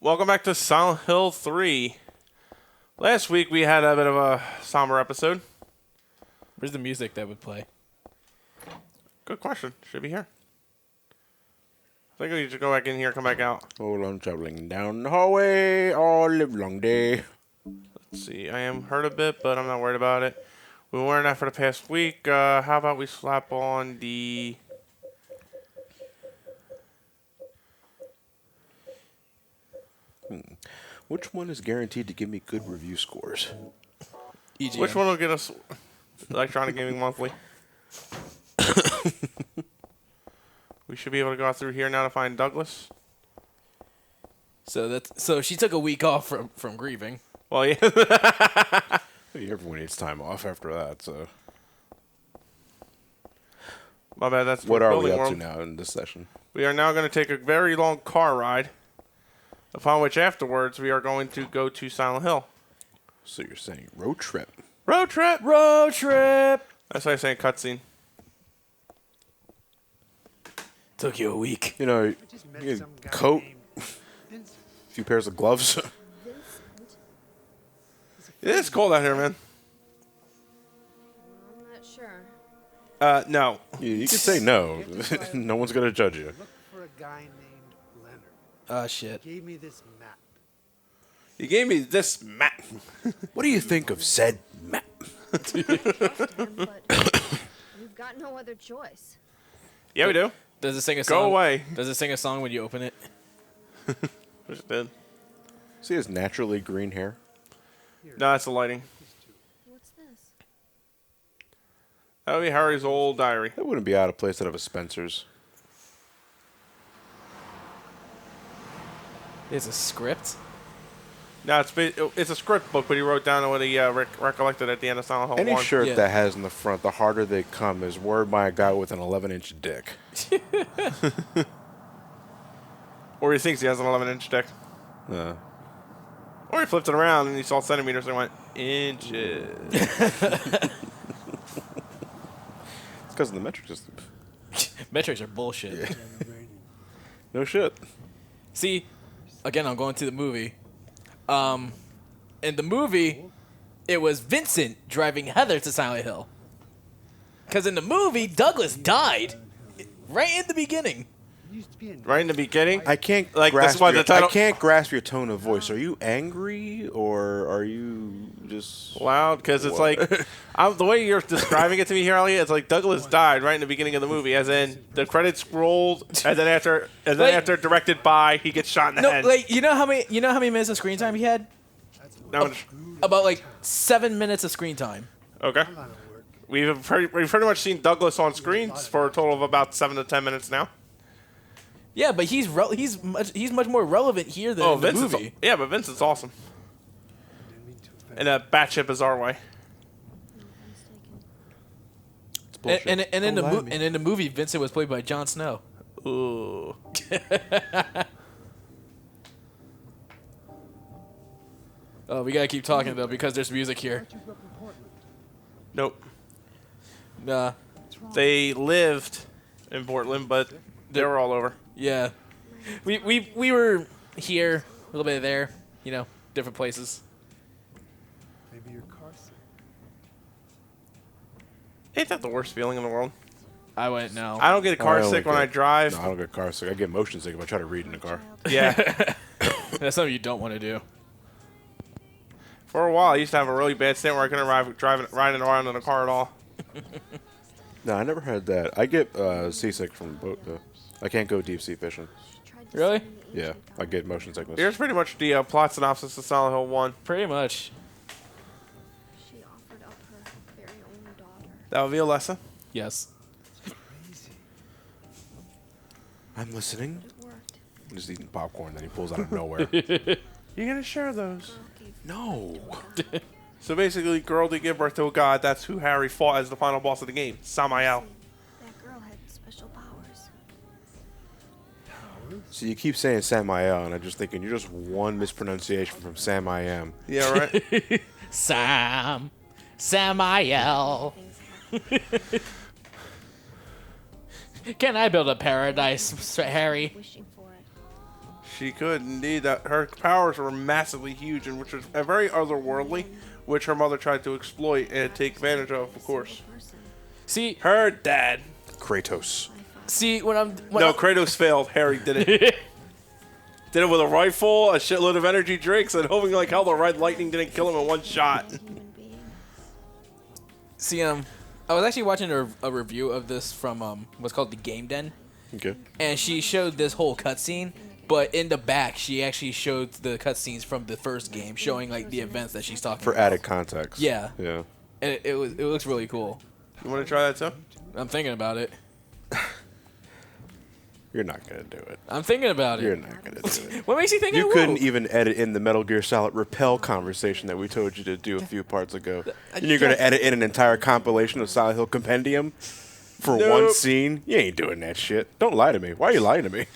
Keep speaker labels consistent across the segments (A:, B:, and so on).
A: Welcome back to Silent Hill 3. Last week we had a bit of a somber episode.
B: Where's the music that would play?
A: Good question. Should be here. I think we need to go back in here, come back out.
C: Hold on, traveling down the hallway all live long day.
A: Let's see. I am hurt a bit, but I'm not worried about it. We weren't that for the past week. How about we slap on the...
C: Which one is guaranteed to give me good review scores?
B: EGM.
A: Which one will get us Electronic Gaming Monthly? We should be able to go through here now to find Douglas.
B: So she took a week off from grieving.
A: Well, yeah.
C: Everyone needs time off after that, so...
A: My bad, that's
C: What are we
A: building
C: up to
A: world.
C: now in this session?
A: We are now going to take a very long car ride, upon which afterwards we are going to go to Silent Hill.
C: So you're saying road trip?
A: Road trip!
B: Road trip!
A: That's why I say cutscene.
B: Took you a week.
C: You know, you get a coat, a few pairs of gloves.
A: It is cold out here, man.
D: I'm not sure.
A: No.
C: You can say no. No one's going to judge you.
E: Look for a guy named Leonard.
B: Shit.
E: Gave me this map.
A: You gave me this map.
C: What do you think of said map?
D: Trust him, but we've got no other choice.
A: Yeah, we do.
B: Does it sing a
A: Go
B: song?
A: away.
B: Does it sing a song when you open it?
A: Just did.
C: See his naturally green hair?
A: No, that's the lighting.
D: What's this?
A: That would be Harry's old diary.
C: That wouldn't be out of place out of a Spencer's.
B: It's a script.
A: No, it's a script book, but he wrote down what he recollected at the end of Silent Hill
C: Any
A: 1.
C: shirt
B: Yeah.
C: that has in the front, the harder they come, is word by a guy with an 11-inch dick.
A: Or he thinks he has an 11-inch dick. Or he flipped it around and he saw centimeters and went, inches.
C: It's because of the metric system.
B: Metrics are bullshit.
C: No shit.
B: See, again, I'm going to the movie. In the movie, it was Vincent driving Heather to Silent Hill. Because in the movie, Douglas died right in the beginning.
E: Used to be in
A: Right in the beginning.
C: I can't
A: Like, that's
C: grasp
A: why
C: your,
A: the title-
C: I can't grasp your tone of voice. Are you angry or are you just
A: Loud, because it's
C: What?
A: like, the way you're describing it to me here, Elliot, it's like Douglas died right in the beginning of the movie, as in the credits rolled, and then after directed by, he gets shot in the
B: No,
A: head.
B: like you know how many minutes of screen time he had?
A: No,
B: About like 7 minutes of screen time.
A: okay.
E: a lot of work.
A: We've pretty much seen Douglas on screens for a total of about 7 to 10 minutes now.
B: Yeah, but he's much more relevant here than in the
A: Vincent's
B: movie.
A: yeah, but Vincent's awesome
E: Didn't mean to offend.
A: in a batshit bizarre way.
C: it's bullshit?
B: And in
C: Don't lie to me.
B: and in the movie, Vincent was played by Jon Snow.
A: Ooh.
B: Oh, we gotta keep talking though because there's music here.
E: You grew up in Portland.
A: Nope.
B: Nah,
E: What's wrong?
A: They lived in Portland, but they were all over.
B: yeah, we were here a little bit there, you know, different places.
E: Maybe your car's sick.
A: Ain't that the worst feeling in the world?
B: I went no.
A: I don't get car
C: only
A: sick when I
C: get-
A: drive.
C: No, I don't get car sick. I get motion sick if I try to read in the car.
A: Yeah.
B: That's something you don't want to do.
A: For a while, I used to have a really bad stint where I couldn't riding around in a car at all.
C: No, I never had that. I get seasick from the boat, though. I can't go deep sea fishing.
B: Really?
C: Yeah, I get motion sickness.
A: Here's pretty much the plot synopsis of Silent Hill 1.
B: Pretty much.
D: She offered up her very own daughter.
A: That would be Alessa.
B: Yes.
E: Crazy.
C: I'm listening.
D: It worked.
C: I'm just eating popcorn, then he pulls out of nowhere.
A: You're going to share those.
D: Girl gave
C: No.
D: God.
A: So basically, girl to give birth to a god, that's who Harry fought as the final boss of the game, Samael.
D: That girl had special powers.
C: So you keep saying Samael, and I'm just thinking you're just one mispronunciation from Sam I Am.
A: Yeah, right?
B: Samael.
D: Things
B: Can I build a paradise, Harry?
D: wishing for it.
A: She could indeed. That her powers were massively huge, and which was very otherworldly, which her mother tried to exploit and take advantage of course.
B: See,
A: Her dad.
C: Kratos.
A: No, Kratos failed. Harry did it. Did it with a rifle, a shitload of energy drinks, and hoping like hell the red lightning didn't kill him in one shot.
B: See, I was actually watching a review of this from what's called the Game Den,
C: Okay.
B: and she showed this whole cutscene, but in the back she actually showed the cutscenes from the first game, showing like the events that she's talking
C: For
B: about.
C: added context.
B: Yeah.
C: Yeah.
B: And it looks really cool.
A: You want to try that too?
B: I'm thinking about it.
C: You're not gonna do it.
B: I'm thinking about
C: You're
B: it.
C: not gonna do it.
B: What makes you think I
C: You
B: will?
C: couldn't even edit in the Metal Gear Solid Repel conversation that we told you to do a few parts ago. And you're gonna edit in an entire compilation of Silent Hill Compendium for one
A: Nope.
C: scene? You ain't doing that shit. Don't lie to me. Why are you lying to me?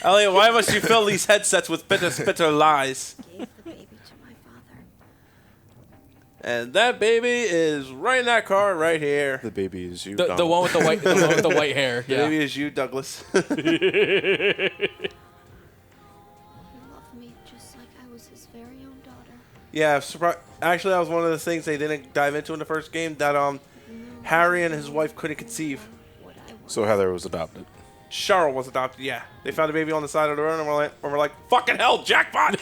A: Elliot, why must you fill these headsets with bitter lies?
D: Gave the baby to my father.
A: And that baby is right in that car right here.
C: The baby is you.
B: The
C: Donald.
B: one with the white, the one with the white hair.
A: The
B: Yeah.
A: baby is you, Douglas.
D: He loved me just like I was his very own daughter.
A: Yeah, actually, that was one of the things they didn't dive into in the first game, that Harry and his wife couldn't conceive.
D: What I want.
C: So Heather was adopted.
A: Cheryl was adopted, yeah. They found a baby on the side of the road, and we're like, fucking hell, jackpot!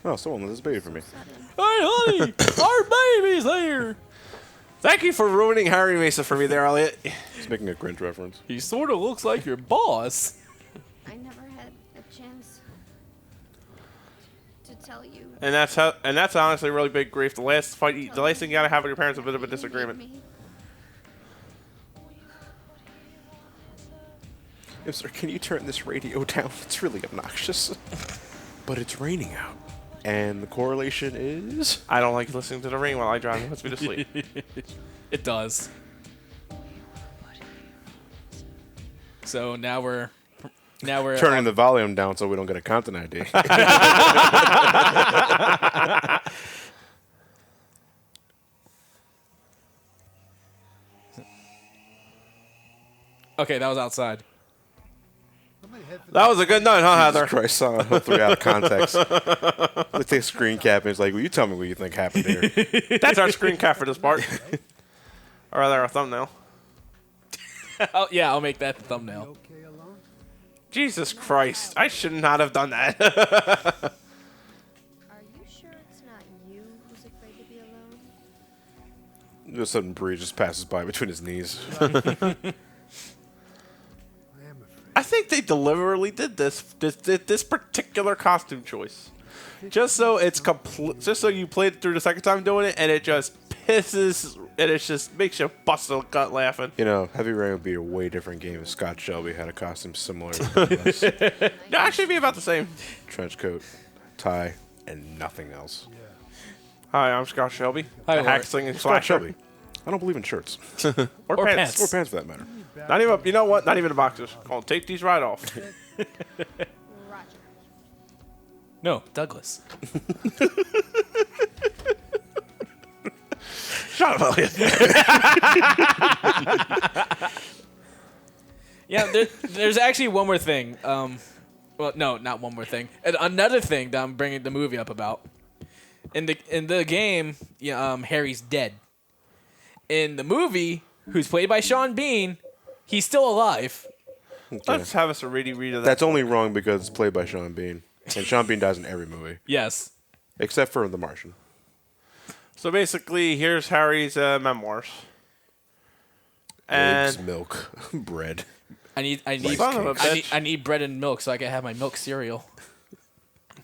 C: Oh, someone let this baby for me.
B: Hey, honey, our baby's here.
A: Thank you for ruining Harry Mesa for me there, Elliot.
C: Just making a Grinch reference.
B: He sort of looks like your boss.
D: I never had a chance to tell you.
A: And that's honestly really big grief. The last thing you gotta have with your parents is a bit of a disagreement.
C: Yes, sir, can you turn this radio down? It's really obnoxious. But it's raining out. And the correlation is...
A: I don't like listening to the rain while I drive. It puts me to sleep.
B: It does. So now we're
C: Turning the volume down so we don't get a content ID.
B: Okay, that was outside.
E: I might head for
A: That was a good night, huh, Heather?
C: Christ, Silent Hill 3 out of context. Let's take a screen cap and it's like, well, you tell me what you think happened here.
A: That's our screen cap for this part. Or rather, our thumbnail.
B: Oh yeah, I'll make that the thumbnail.
E: okay alone?
A: Jesus Christ. I should not have done that.
D: Are you sure it's not you who's afraid to be alone?
C: All of a sudden, Bree just passes by between his knees.
E: I am afraid.
A: I think they deliberately did this particular costume choice. Just so it's just so you played it through the second time doing it, and it just pisses, and it just makes you bust a gut laughing.
C: You know, Heavy Rain would be a way different game if Scott Shelby had a costume similar to this.
A: It'd actually be about the same.
C: Trench coat, tie, and nothing else.
A: Hi, I'm Scott Shelby.
B: Hi,
A: the hack
B: Lord.
A: slinging
C: Scott
A: slasher.
C: Shelby. I don't believe in shirts.
A: Or
B: Or
A: pants.
B: pants.
C: Or pants, for that matter.
A: Not even, you know what? Not even the boxers. Gonna take these right off.
D: Roger.
B: No, Douglas.
A: Shut up, Elliot.
B: Yeah, there's actually one more thing. Well, no, not one more thing. And another thing that I'm bringing the movie up about. In the game, Harry's dead. In the movie, who's played by Sean Bean, he's still alive.
C: Okay.
A: Let's have us a read of that.
C: That's only wrong because it's played by Sean Bean. And Sean Bean dies in every movie.
B: Yes.
C: Except for The Martian.
A: So basically, here's Harry's memoirs.
C: Eggs,
A: And
C: milk, bread.
B: I need
A: Son of a bitch.
B: I need bread and milk so I can have my milk cereal.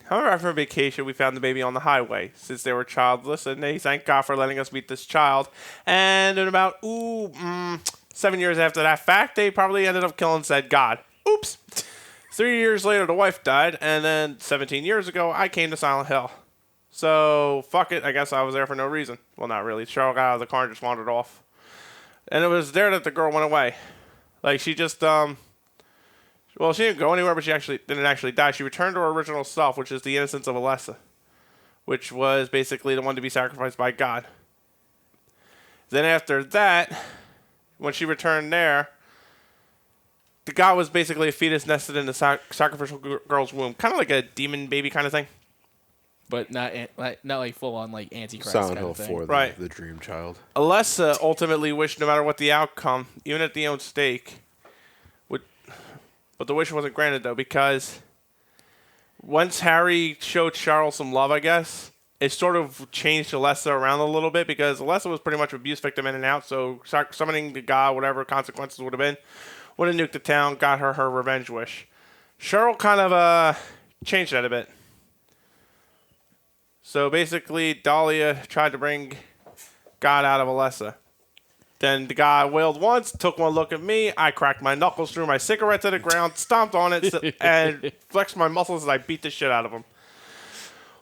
A: however, after vacation, we found the baby on the highway since they were childless, and they thank God for letting us meet this child. And in about 7 years after that fact, they probably ended up killing said God. Oops. 3 years later, the wife died, and then 17 years ago, I came to Silent Hill. So, fuck it, I guess I was there for no reason. Well, not really. Cheryl got out of the car and just wandered off. And it was there that the girl went away. Like, she just, well, she didn't go anywhere, but she didn't actually die. She returned to her original self, which is the innocence of Alessa, which was basically the one to be sacrificed by God. Then after that, when she returned there, the guy was basically a fetus nested in the sacrificial girl's womb, kind of like a demon baby kind of thing.
B: But not like full on like Antichrist
C: Silent
B: kind
C: Hill
B: of thing.
C: 4,
A: Right.
C: the dream child.
A: Alessa ultimately wished, no matter what the outcome, even at the own stake, but the wish wasn't granted though, because once Harry showed Cheryl some love, I guess, it sort of changed Alessa around a little bit, because Alessa was pretty much an abuse victim in and out, so summoning the god, whatever consequences would have been, would have nuked the town, got her revenge wish. Cheryl kind of changed that a bit. So basically, Dahlia tried to bring God out of Alessa. Then the guy wailed once, took one look at me, I cracked my knuckles through my cigarette to the ground, stomped on it, and flexed my muscles as I beat the shit out of him.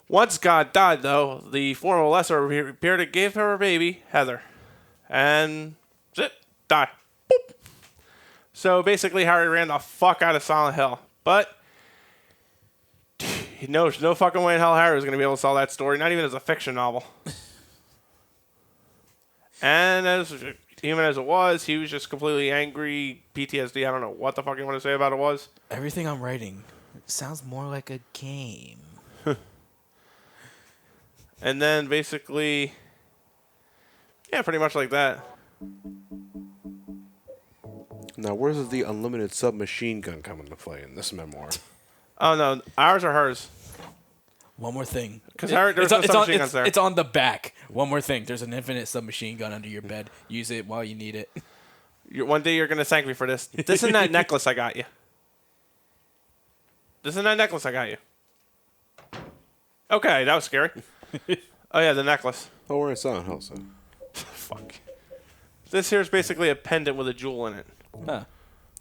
A: Once God died, though, the form of Alessa appeared and gave her a baby, Heather. And that's it. Die. Boop. So basically, Harry ran the fuck out of Silent Hill. But he knows no fucking way in hell Harry was going to be able to sell that story, not even as a fiction novel. And even as it was, he was just completely angry, PTSD, I don't know what the fuck you want to say about it was.
B: Everything I'm writing sounds more like a game.
A: And then basically, yeah, pretty much like that.
C: Now, where does the unlimited submachine gun come into play in this memoir?
A: Oh no, ours or hers?
B: One more thing.
A: 'Cause there's no submachine guns there.
B: It's on the back. One more thing. There's an infinite submachine gun under your bed. Use it while you need it.
A: One day you're going to thank me for this. This is that necklace I got you. This is that necklace I got you. Okay, that was scary. Oh yeah, the necklace.
C: Oh, we're in Silent Hill, so.
A: Fuck. This here is basically a pendant with a jewel in it.
B: Huh.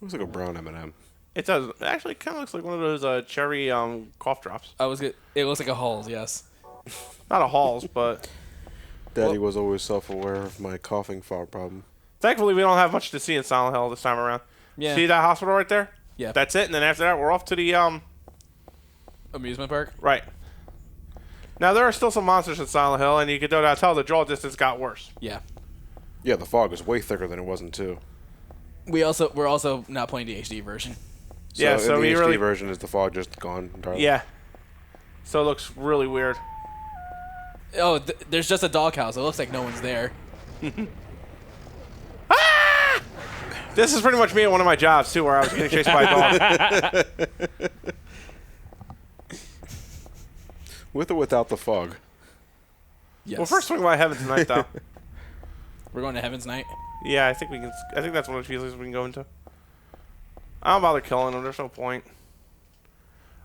C: Looks like a brown M&M.
A: It does. It actually kind of looks like one of those cherry cough drops.
B: I was good. It looks like a Halls, yes.
A: Not a Halls, but
C: Daddy was always self-aware of my coughing fog problem.
A: thankfully we don't have much to see in Silent Hill this time around.
B: Yeah.
A: See that hospital right there?
B: Yeah.
A: That's it, and then after that we're off to the
B: Amusement park?
A: right. Now there are still some monsters in Silent Hill, and you can tell the draw distance got worse.
B: Yeah.
C: Yeah, the fog is way thicker than it was in 2.
B: We're also not playing the HD version.
C: So
A: Yeah,
C: in
A: so
C: the
A: we
C: HD
A: really
C: version, is the fog just gone entirely?
A: yeah. So it looks really weird.
B: Oh, there's just a doghouse. It looks like no one's there.
A: This is pretty much me at one of my jobs too, where I was getting chased by a dog.
C: With or without the fog?
B: Yes.
A: Well, first swing by heaven tonight, though.
B: We're going to Heaven's Night.
A: Yeah, I think we can. I think that's one of the few places we can go into. I don't bother killing them. There's no point.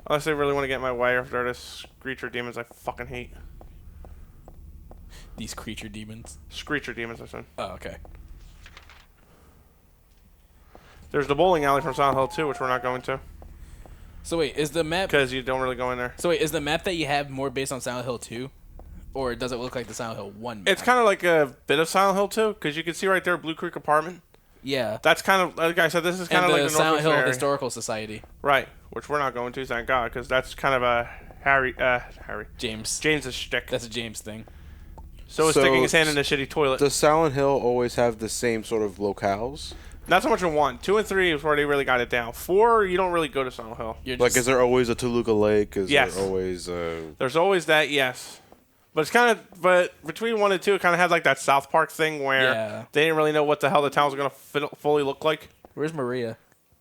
A: Unless they really want to get in my way, or if they're the screecher demons I fucking hate.
B: These creature demons.
A: Screecher demons, I said.
B: Oh, okay.
A: There's the bowling alley from Silent Hill 2, which we're not going to,
B: So wait, is the map?
A: because you don't really go in there.
B: So wait, is the map that you have more based on Silent Hill 2, or does it look like the Silent Hill 1 map?
A: It's kind of like a bit of Silent Hill 2, because you can see right there Blue Creek apartment.
B: Yeah.
A: That's kind of, like I said, this is kind
B: And
A: of
B: the
A: like the
B: Silent Hill
A: Northwest area.
B: Historical Society.
A: Right, which we're not going to, thank God, because that's kind of a Harry.
B: James's
A: shtick.
B: That's a James thing.
A: So is sticking his hand in a shitty toilet.
C: Does Silent Hill always have the same sort of locales?
A: Not so much in 1. 2 and 3 is where they really got it down. 4, you don't really go to Silent Hill.
B: You're
C: Like,
B: just,
C: is there always a Toluca Lake? Is
A: Yes.
C: there always
A: There's always that, yes. But it's kind of, but between 1 and 2, it kind of had like that South Park thing where
B: Yeah.
A: they didn't really know what the hell the town was going to fully look like.
B: Where's Maria?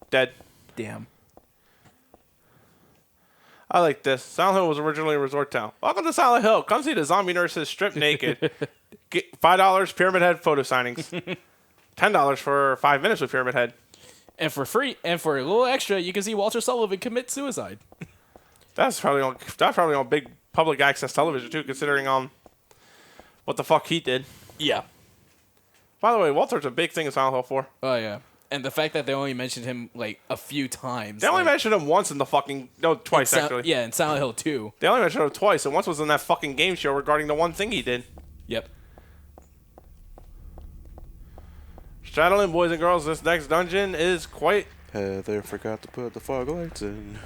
A: Dead.
B: Damn.
A: I like this. Silent Hill was originally a resort town. Welcome to Silent Hill. Come see the zombie nurses stripped naked. Get $5 Pyramid Head photo signings. $10 for 5 minutes with Pyramid Head.
B: And for free, and for a little extra, you can see Walter Sullivan commit suicide.
A: That's probably on big public access television too, considering what the fuck he did.
B: Yeah.
A: By the way, Walter's a big thing in Silent Hill 4.
B: Oh yeah. And the fact that they only mentioned him like a few times.
A: They only
B: like,
A: mentioned him once in the fucking twice actually.
B: Yeah, in Silent Hill 2.
A: They only mentioned him twice, and once was in that fucking game show regarding the one thing he did.
B: Yep.
A: Shadowland, boys and girls, this next dungeon is quite.
C: Heather forgot to put the fog lights in.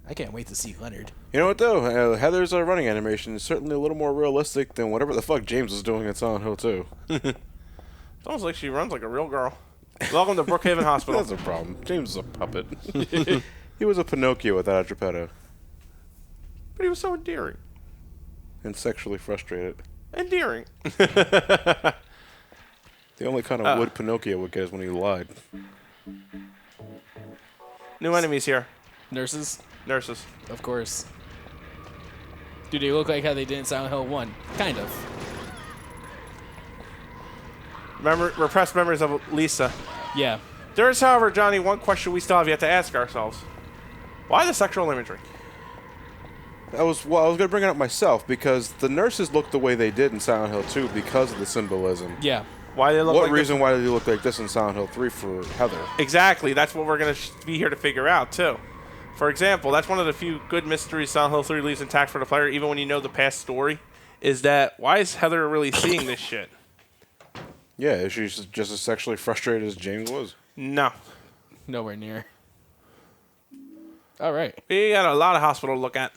B: I can't wait to see Leonard.
C: You know what, though? Heather's running animation is certainly a little more realistic than whatever the fuck James was doing in Silent Hill 2.
A: The almost like she runs like a real girl. Welcome to Brookhaven Hospital.
C: That's a problem. James is a puppet. He was a Pinocchio without a Geppetto.
A: But he was so endearing.
C: And sexually frustrated.
A: Endearing.
C: The only kind of wood Pinocchio would get is when he lied.
A: New enemies here.
B: Nurses,
A: Nurses.
B: of course. Do they look like how they did in Silent Hill 1? Kind of.
A: Repressed memories of Lisa.
B: Yeah.
A: There is, however, Johnny, one question we still have yet to ask ourselves. Why the sexual imagery?
C: I was going to bring it up myself because the nurses looked the way they did in Silent Hill 2 because of the symbolism.
B: Yeah.
A: Why they look
C: What
A: like
C: reason
A: this?
C: why did they look like this in Silent Hill 3 for Heather?
A: Exactly. That's what we're going to be here to figure out, too. For example, that's one of the few good mysteries Silent Hill 3 leaves intact for the player, even when you know the past story, is that why is Heather really seeing this shit?
C: Yeah, is she just as sexually frustrated as James was?
A: No.
B: Nowhere near. All right.
A: We got a lot of hospital to look at.